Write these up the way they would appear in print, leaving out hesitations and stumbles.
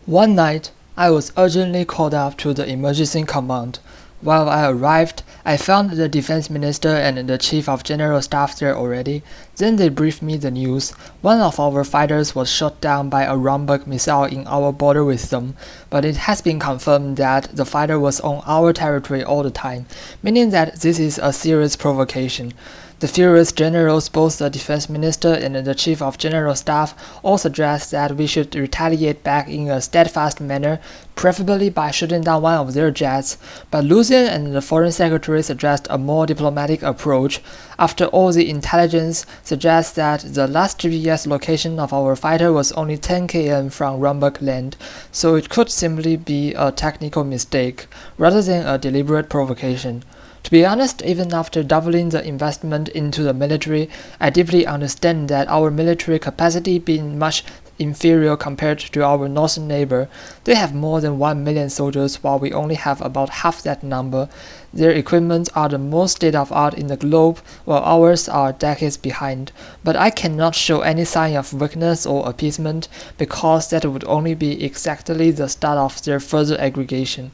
One night, I was urgently called up to the emergency command. While I arrived, I found the defense minister and the chief of general staff there already. Then they briefed me the news. One of our fighters was shot down by a Rumbug missile in our border with them, but it has been confirmed that the fighter was on our territory all the time, meaning that this is a serious provocation. The furious generals, both the defense minister and the chief of general staff, all suggest that we should retaliate back in a steadfast manner, preferably by shooting down one of their jets. But Lucien and the foreign secretary suggest a more diplomatic approach. After all, the intelligence suggests that the last GPS location of our fighter was only 10 km from Rumbug land, so it could simply be a technical mistake, rather than a deliberate provocation. To be honest, even after doubling the investment into the military, I deeply understand that our military capacity being much inferior compared to our northern neighbor. They have more than 1 million soldiers while we only have about half that number. Their equipment are the most state-of-art in the globe, while ours are decades behind. But I cannot show any sign of weakness or appeasement, because that would only be exactly the start of their further aggregation,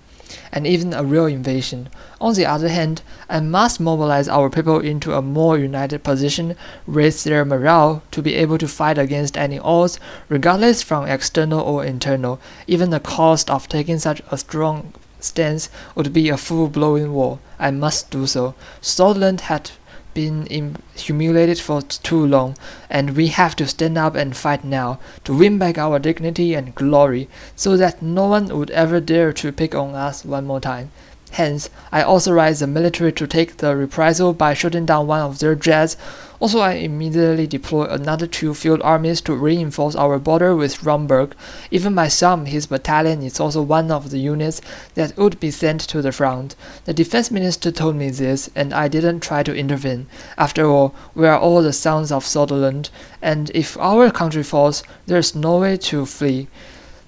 and even a real invasion. On the other hand, I must mobilize our people into a more united position, raise their morale to be able to fight against any odds, regardless from external or internal. Even the cost of taking such a strong stance would be a full-blown war. I must do so. Sordland had been humiliated for too long, and we have to stand up and fight now, to win back our dignity and glory, so that no one would ever dare to pick on us one more time. Hence, I authorize the military to take the reprisal by shooting down one of their jets. Also, I immediately deploy another 2 field armies to reinforce our border with Rumbug. Even my son, his battalion, is also one of the units that would be sent to the front. The defense minister told me this, and I didn't try to intervene. After all, we are all the sons of Sordland, and if our country falls, there's no way to flee.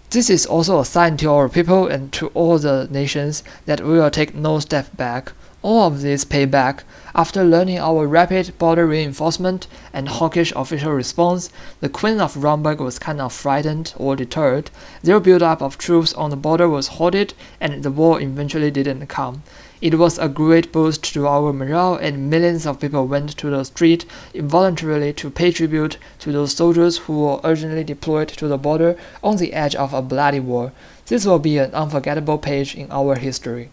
This is also a sign to our people and to all the nations that we will take no step back. All of this pay back. After learning our rapid border reinforcement and hawkish official response, the Queen of Rumbug was kind of frightened or deterred. Their build-up of troops on the border was halted, and the war eventually didn't come. It was a great boost to our morale, and millions of people went to the street involuntarily to pay tribute to those soldiers who were urgently deployed to the border on the edge of a bloody war. This will be an unforgettable page in our history.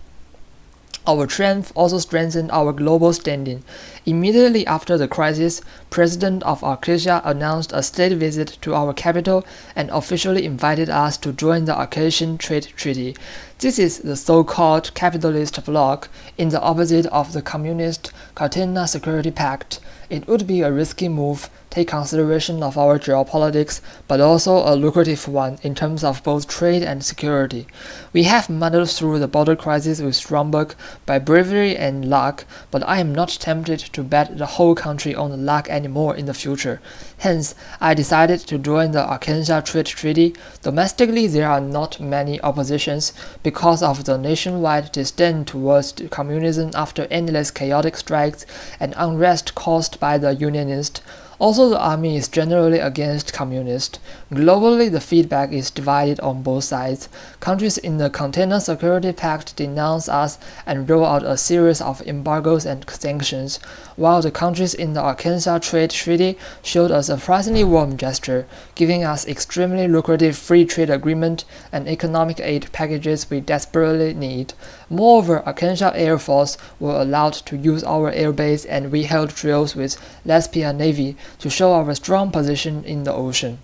Our triumph also strengthened our global standing. Immediately after the crisis, President of Arcadia announced a state visit to our capital and officially invited us to join the Arcadian Trade Treaty. This is the so-called capitalist bloc, in the opposite of the communist Cartagena Security Pact. It would be a risky move, take consideration of our geopolitics, but also a lucrative one in terms of both trade and security. We have muddled through the border crisis with Rumbug by bravery and luck, but I am not tempted to bet the whole country on the luck anymore in the future. Hence, I decided to join the Arkansas Trade Treaty. Domestically, there are not many oppositions because of the nationwide disdain towards communism after endless chaotic strikes and unrest caused by the Unionists. Also, the army is generally against communists. Globally, the feedback is divided on both sides. Countries in the Cartagena Security Pact denounce us and roll out a series of embargoes and sanctions, while the countries in the Arkansas Trade Treaty showed a surprisingly warm gesture, giving us extremely lucrative free trade agreement and economic aid packages we desperately need. Moreover, Arkansas Air Force were allowed to use our airbase, and we held drills with Lesbia Navy to show our strong position in the ocean.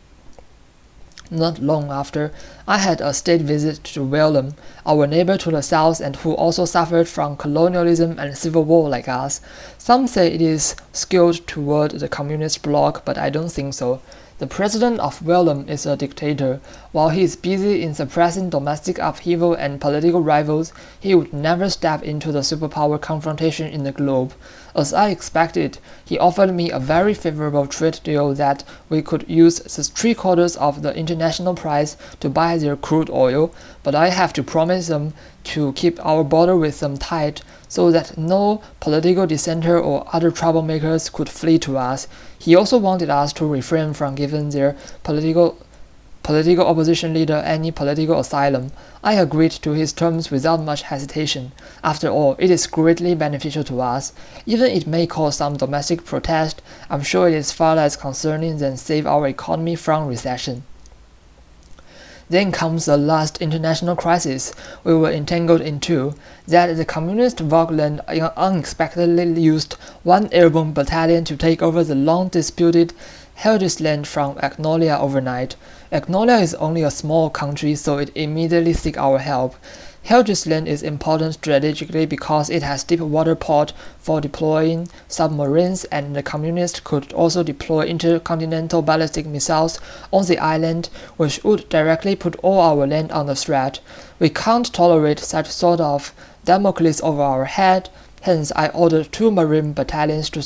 Not long after, I had a state visit to Welland, our neighbor to the south and who also suffered from colonialism and civil war like us. Some say it is skewed toward the communist bloc, but I don't think so. The president of Welland is a dictator. While he is busy in suppressing domestic upheaval and political rivals, he would never step into the superpower confrontation in the globe. As I expected, he offered me a very favorable trade deal that we could use the 3/4 of the international price to buy their crude oil, but I have to promise them to keep our border with them tight so that no political dissenter or other troublemakers could flee to us. He also wanted us to refrain from giving their political opposition leader any political asylum, I agreed to his terms without much hesitation. After all, it is greatly beneficial to us. Even it may cause some domestic protest, I'm sure it is far less concerning than save our economy from recession. Then comes the last international crisis we were entangled into, that the communist Sordland unexpectedly used one airborne battalion to take over the long-disputed Sordland from Agnolia overnight. Agnolia is only a small country, so it immediately seek our help. Sordland is important strategically because it has deep water port for deploying submarines, and the communists could also deploy intercontinental ballistic missiles on the island, which would directly put all our land under threat. We can't tolerate such sort of Damocles over our head. Hence, I ordered 2 marine battalions to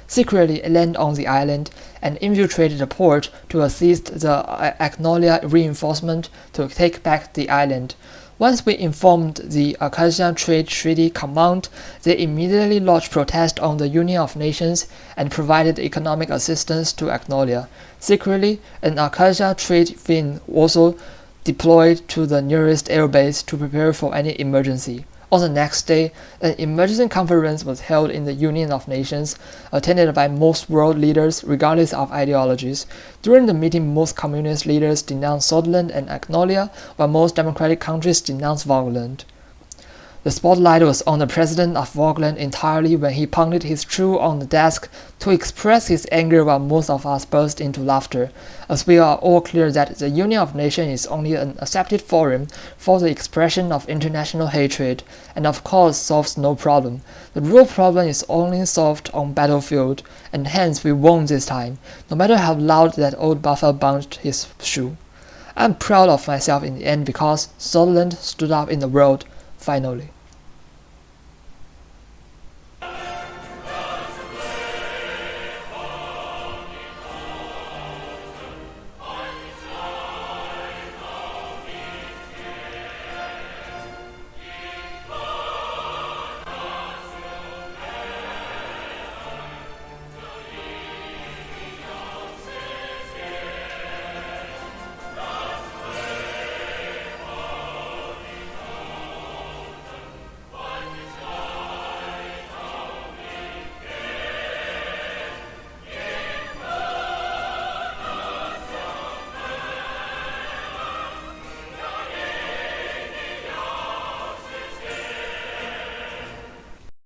secretly land on the island and infiltrate the port to assist the Agnolia reinforcement to take back the island. Once we informed the Acacia Trade Treaty Command, they immediately lodged protest on the Union of Nations and provided economic assistance to Agnolia. Secretly, an Acacia Trade Fin also deployed to the nearest airbase to prepare for any emergency. On the next day, an emergency conference was held in the Union of Nations, attended by most world leaders regardless of ideologies. During the meeting, most communist leaders denounced Sordland and Agnolia, while most democratic countries denounced Sordland. The spotlight was on the president of Sordland entirely when he pounded his chew on the desk to express his anger, while most of us burst into laughter, as we are all clear that the Union of Nations is only an accepted forum for the expression of international hatred, and of course solves no problem. The real problem is only solved on battlefield, and hence we won this time, no matter how loud that old buffer bounced his shoe. I'm proud of myself in the end because Sordland stood up in the world, finally.